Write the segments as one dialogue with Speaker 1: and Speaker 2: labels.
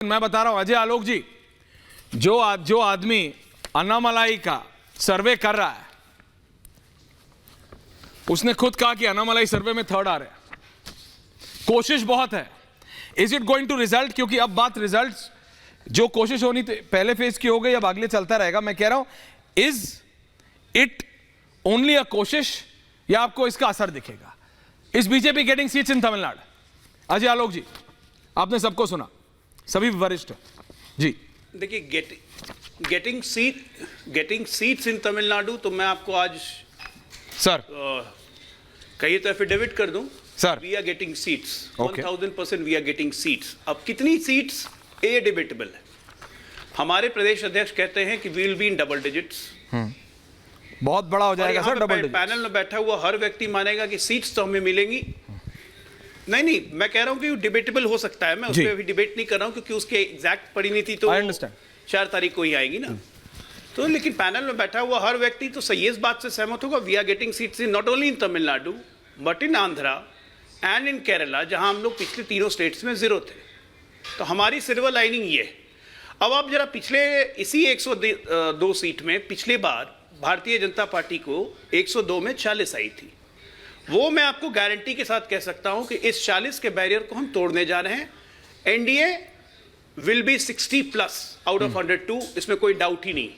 Speaker 1: मैं बता रहा हूं अजय आलोक जी, जो आदमी अन्नामलाई का सर्वे कर रहा है उसने खुद कहा कि अन्नामलाई सर्वे में थर्ड आ रहा है। कोशिश बहुत है। Is it going to result? क्योंकि अब बात रिजल्ट्स जो कोशिश होनी थी पहले फेज की हो गई, अब अगले चलता रहेगा। मैं कह रहा हूं इज इट ओनली अ कोशिश या आपको इसका असर दिखेगा? Is BJP getting seats in Tamil Nadu? Ajay Alok ji, आपने सबको सुना, सभी वरिष्ठ जी।
Speaker 2: देखिए, गेटिंग सीट्स इन तमिलनाडु तो मैं आपको आज
Speaker 1: सर
Speaker 2: कहिए तो एफिडेविट कर दूं
Speaker 1: sir,
Speaker 2: we are getting seats,
Speaker 1: Okay.
Speaker 2: 1000% we are getting seats. अब कितनी सीट्स ए डिबेटेबल है। हमारे प्रदेश अध्यक्ष कहते हैं कि we will be in double digits.
Speaker 1: बहुत बड़ा हो जाएगा सर डबल डिजिट।
Speaker 2: पैनल में बैठा हुआ हर व्यक्ति मानेगा कि सीट्स तो हमें मिलेंगी। नहीं, मैं कह रहा हूं कि डिबेटेबल हो सकता है। मैं उस पर अभी डिबेट नहीं कर रहा हूं क्योंकि उसके एग्जैक्ट परिणति तो 4 तारीख को ही आएगी ना। तो लेकिन पैनल में बैठा हुआ हर व्यक्ति तो सही इस बात से सहमत होगा, we are getting seats in not only in Tamil Nadu but in Andhra and in Kerala, जहां हम लोग पिछले तीनों स्टेट्स में जीरो थे। तो हमारी सिल्वर लाइनिंग ये। अब आप जरा पिछले इसी 102 सीट में पिछली बार भारतीय जनता पार्टी को 102 में 40 आई थी। वो मैं आपको गारंटी के साथ कह सकता हूं कि इस 40 के बैरियर को हम तोड़ने जा रहे हैं। NDA will be 60+ out of 102, इसमें कोई डाउट ही नहीं।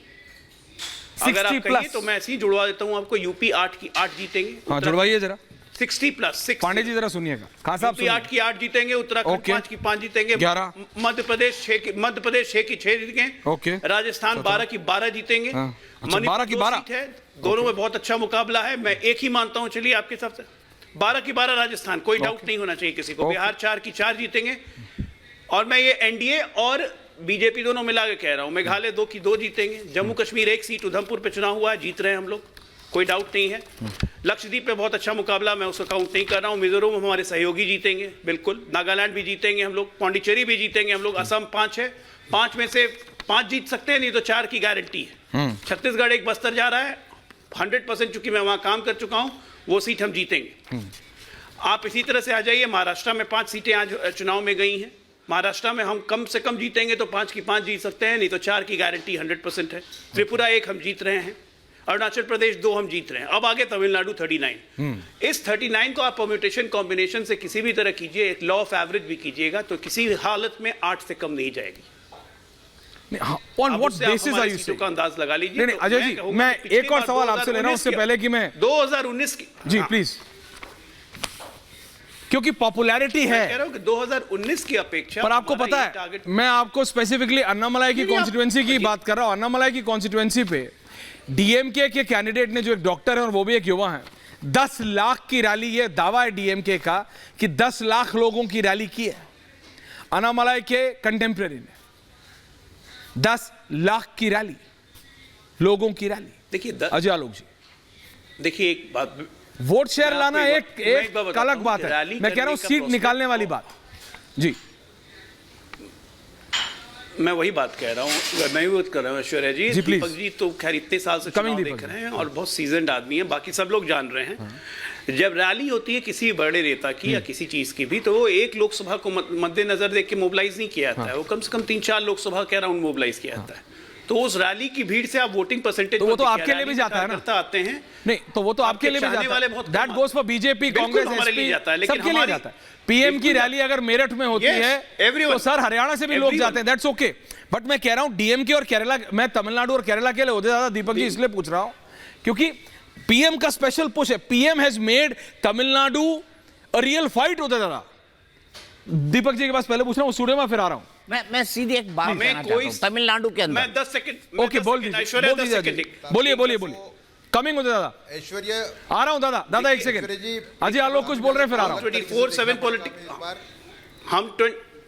Speaker 2: अगर आप कहिए तो मैं ऐसे ही जुड़वा देता हूं आपको, यूपी 8 की 8 जीतेंगे।
Speaker 1: हाँ, जुड़वाइए जरा।
Speaker 2: 60+6।
Speaker 1: पांडे जी जरा सुनिएगा। खान साहब,
Speaker 2: यूपी 8 की 8 जीतेंगे, उत्तराखंड 5 की 5 जीतेंगे,
Speaker 1: 11,
Speaker 2: मध्य प्रदेश 6 की 6 जीतेंगे, राजस्थान 12 की 12 जीतेंगे,
Speaker 1: अच्छा, 12 की 12
Speaker 2: है। दोनों में बहुत अच्छा मुकाबला है। मैं एक ही मानता हूं, चलिए आपके हिसाब से 12 की 12 राजस्थान, कोई डाउट नहीं होना चाहिए किसी को। बिहार 4 की 4 जीतेंगे। और मैं ये एनडीए और बीजेपी दोनों मिला के कह रहा हूं, मेघालय 2 की 2 जीतेंगे, जम्मू कश्मीर 1 सीट उधमपुर पे चुनाव हुआ है, जीत रहे हैं हम लोग, कोई डाउट नहीं है। लक्षद्वीप पे बहुत अच्छा मुकाबला, मैं उसको काउंट नहीं कर रहा हूं। मिजोरम हमारे सहयोगी जीतेंगे बिल्कुल, नागालैंड भी जीतेंगे हम लोग, पौंडीचेरी भी जीतेंगे हम लोग, असम 5 है, 5 में से 5 जीत सकते हैं, नहीं तो 4 की गारंटी है। छत्तीसगढ़ एक बस्तर जा रहा है 100%, चूंकि मैं वहां काम कर चुका हूं, वो सीट हम जीतेंगे। आप इसी तरह से आ जाइए, महाराष्ट्र में 5 सीटें आज चुनाव में गई हैं। महाराष्ट्र में हम कम से कम जीतेंगे तो 5 की 5 जीत सकते हैं, नहीं तो 4 की गारंटी 100% है। त्रिपुरा 1 हम जीत रहे हैं, अरुणाचल प्रदेश 2 हम जीत रहे हैं। अब आगे तमिलनाडु 39। इस 39 को आप परम्यूटेशन कॉम्बिनेशन से किसी भी तरह कीजिए, एक लॉ ऑफ एवरेज भी कीजिएगा, तो किसी हालत में 8 से कम नहीं जाएगी।
Speaker 1: On what basis are you saying?
Speaker 2: का अंदाज लगा लीजिए।
Speaker 1: नहीं, अजय जी, मैं एक और सवाल आपसे ले रहा हूं उससे पहले कि मैं
Speaker 2: 2019 की
Speaker 1: जी प्लीज, क्योंकि पॉपुलैरिटी है,
Speaker 2: कह रहा हूं कि 2019 की अपेक्षा।
Speaker 1: पर आपको पता है मैं आपको स्पेसिफिकली अन्नामलाई की कॉन्स्टिट्यूएंसी की बात कर रहा हूं। अन्नामलाई की कॉन्स्टिट्यूएंसी पे डीएमके के कैंडिडेट ने, जो एक डॉक्टर है और वो भी एक युवा है, 10 लाख की रैली, ये दावा है डीएमके का कि 10 लाख लोगों की रैली की है अन्नामलाई के कंटेम्प्रेरी ने। 10 लाख की रैली, लोगों की रैली।
Speaker 2: देखिए
Speaker 1: अजय आलोक जी,
Speaker 2: देखिए एक बात,
Speaker 1: वोट शेयर लाना एक अलग बात है, मैं कह रहा हूं सीट निकालने वाली बात जी।
Speaker 2: मैं वही बात कह रहा हूं, मैं भी बात कर रहा हूं ऐश्वर्या जी। दीपक जी तो खैर इतने साल से चुनाव देख रहे हैं और बहुत सीजन्ड आदमी है, बाकी सब लोग जान रहे हैं। जब रैली होती है किसी बड़े नेता की या किसी चीज की भी, तो वो एक लोकसभा को मद्देनजर देख के मोबिलाइज नहीं किया जाता है, वो कम से कम 3-4 लोकसभा के अराउंड मोबिलाइज किया जाता है। तो उस रैली की भीड़ से आप वोटिंग परसेंटेज,
Speaker 1: तो वो तो आपके लिए भी जाता है ना,
Speaker 2: आते हैं।
Speaker 1: नहीं तो वो तो आपके लिए भी जाता है, that goes for BJP, Congress, SP, सबके लिए जाता है। पीएम की रैली अगर मेरठ में होती है तो सर हरियाणा से भी लोग जाते हैं, दैट्स ओके। बट मैं कह रहा हूं डीएमके और केरला, मैं तमिलनाडु और केरला के लिए ज्यादा दीपक जी इसलिए पूछ रहा हूं क्योंकि पीएम का स्पेशल पुश है। PM has made Tamil Nadu a real fight होता था। दीपक जी के पास पहले पूछ रहा हूं, स्टूडियो में फिर आ रहा हूं।
Speaker 3: मैं सीधी एक बात कहना चाहता हूं, तमिलनाडु के अंदर
Speaker 2: मैं 10 सेकंड,
Speaker 1: ओके बोल दीजिए, बोलिए। कमिंग होते दादा,
Speaker 4: ऐश्वर्या
Speaker 1: आ रहा हूं दादा एक सेकंड। अजय आलोक कुछ बोल रहे हैं, फिर आ रहा हूं।
Speaker 2: 24/7 पॉलिटिक्स, हम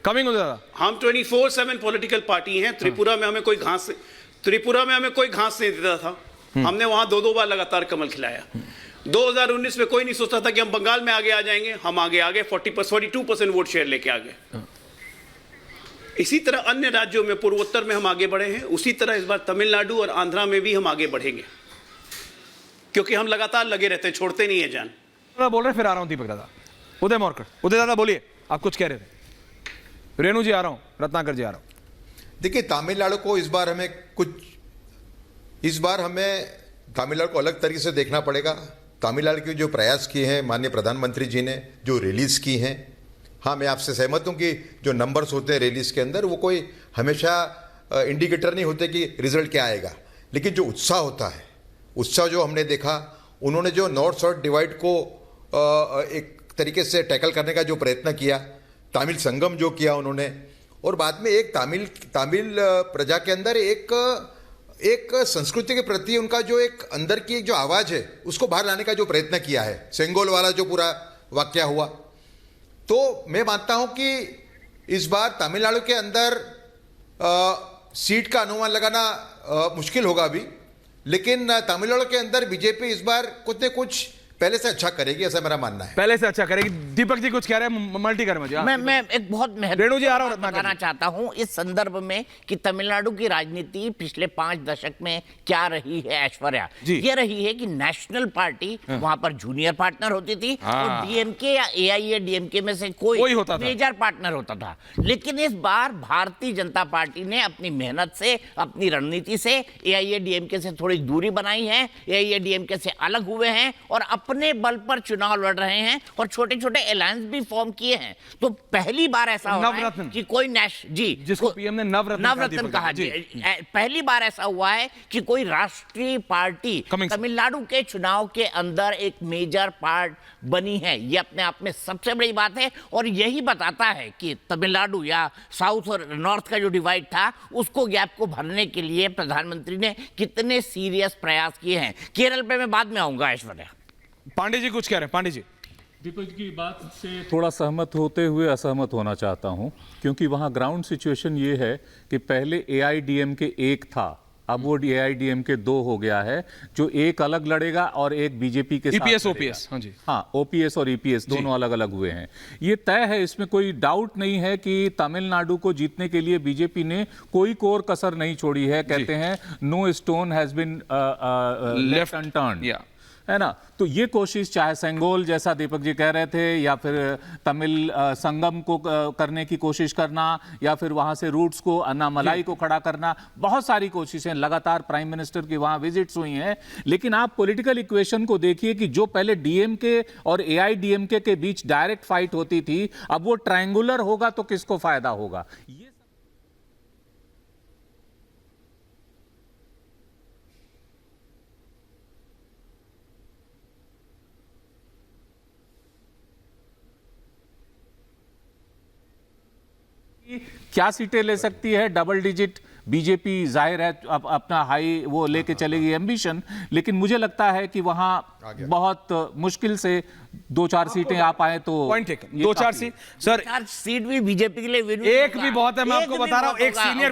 Speaker 1: कमिंग होते दादा,
Speaker 2: हम 24/7 पॉलिटिकल पार्टी हैं। त्रिपुरा में हमें कोई घास नहीं देता था, हमने वहां 2 बार लगातार कमल खिलाया। 2019 में कोई नहीं सोचता था कि हम बंगाल में आगे आ जाएंगे, हम आगे 42% वोट शेयर लेके आ गए। इसी तरह अन्य राज्यों में, पूर्वोत्तर में हम आगे बढ़े हैं, उसी तरह इस बार तमिलनाडु और आंध्रा में भी हम आगे बढ़ेंगे, क्योंकि हम लगातार लगे रहते हैं, छोड़ते नहीं है जान।
Speaker 1: बोल रहे फिर आ रहा हूं दीपक दादा। उदय मोरकर, उदय दादा बोलिए, आप कुछ कह रहे थे। रेणु जी आ रहा हूं, रत्नाकर जी आ रहा हूं।
Speaker 4: देखिए, तमिलनाडु को इस बार हमें तमिलनाडु को अलग तरीके से देखना पड़ेगा। तमिलनाडु के जो प्रयास किए हैं माननीय प्रधानमंत्री जी ने, जो रिलीज की हैं, हाँ मैं आपसे सहमत हूं कि जो नंबर्स होते हैं रिलीज के अंदर वो कोई हमेशा इंडिकेटर नहीं होते कि रिजल्ट क्या आएगा, लेकिन जो उत्साह होता है, उत्साह जो हमने देखा, उन्होंने जो नॉर्थ साउथ डिवाइड को एक तरीके से टैकल करने का जो प्रयत्न किया, तमिल संगम जो किया उन्होंने, और बाद में एक तमिल प्रजा के अंदर एक संस्कृति के प्रति उनका जो एक अंदर की जो आवाज है उसको बाहर लाने का जो प्रयत्न किया है, सेंगोल वाला जो पूरा वाकया हुआ, तो मैं मानता हूं कि इस बार तमिलनाडु के अंदर सीट का अनुमान लगाना मुश्किल होगा अभी, लेकिन तमिलनाडु के अंदर बीजेपी इस बार कुछ न कुछ पहले से अच्छा करेगी, ऐसा मेरा मानना है।
Speaker 1: पहले से अच्छा करेगी। दीपक जी कुछ कह रहे हैं, मल्टी कर मुझे।
Speaker 3: मैं एक बहुत
Speaker 1: रेणु जी आ रहा हूं,
Speaker 3: बताना चाहता हूं इस संदर्भ में कि तमिलनाडु की राजनीति पिछले 5 दशक में क्या रही है ऐश्वर्या, ये रही है कि नेशनल पार्टी वहां पर जूनियर पार्टनर होती थी और डीएमके या एआईएडीएमके में से कोई मेजर पार्टनर होता था। लेकिन इस बार भारतीय जनता पार्टी ने अपनी मेहनत से, अपनी रणनीति से एआईएडीएमके से थोड़ी दूरी बनाई है, एआईएडीएमके से अलग हुए हैं और अपने बल पर चुनाव लड़ रहे हैं और छोटे छोटे अलायंस भी फॉर्म किए हैं। तो पहली बार ऐसा हुआ है कि कोई
Speaker 1: जिसको पीएम ने नवरत्न
Speaker 3: कहा जी, पहली बार ऐसा हुआ है कि कोई राष्ट्रीय पार्टी तमिलनाडु के चुनाव के अंदर एक मेजर पार्ट बनी है। यह अपने आप में सबसे बड़ी बात है और यही बताता है कि तमिलनाडु या साउथ और नॉर्थ का जो डिवाइड था उसको गैप को भरने के लिए प्रधानमंत्री ने कितने सीरियस प्रयास किए हैं। केरल पे मैं बाद में आऊंगा ऐश्वर्या।
Speaker 1: पांडे जी कुछ कह रहे हैं। पांडे जी।
Speaker 5: दीपक की बात से थोड़ा सहमत होते हुए असहमत होना चाहता हूं, क्योंकि वहां ग्राउंड सिचुएशन ये है कि पहले एआईडीएमके 1 था, अब वो एआईडीएमके 2 हो गया है, जो एक अलग लड़ेगा और एक बीजेपी के साथ
Speaker 1: ईपीएस ओपीएस। हाँ जी,
Speaker 5: हाँ, ओपीएस और ईपीएस दोनों अलग अलग हुए हैं। ये तय है, इसमें कोई डाउट नहीं है कि तमिलनाडु को जीतने के लिए बीजेपी ने कोई कोर कसर नहीं छोड़ी है। कहते हैं no stone has been left unturned, है ना। तो ये कोशिश, चाहे सेंगोल जैसा दीपक जी कह रहे थे, या फिर तमिल संगम को करने की कोशिश करना, या फिर वहां से रूट्स को, अन्नामलाई को खड़ा करना, बहुत सारी कोशिशें लगातार प्राइम मिनिस्टर की वहां विजिट्स हुई हैं। लेकिन आप पॉलिटिकल इक्वेशन को देखिए कि जो पहले डीएमके और एआईडीएमके के बीच डायरेक्ट फाइट होती थी, अब वो ट्रायंगुलर होगा तो किसको फायदा होगा। क्या सीटें ले सकती है डबल डिजिट बीजेपी, जाहिर है अपना हाई वो लेके चलेगी एम्बिशन, लेकिन मुझे लगता है कि वहां बहुत मुश्किल से 2-4 सीटें आ पाए तो
Speaker 1: point taken. 2-4 seat sir,
Speaker 3: 4 seat भी बीजेपी के लिए
Speaker 1: एक भी बहुत है। मैं आपको बता रहा हूं, एक सीनियर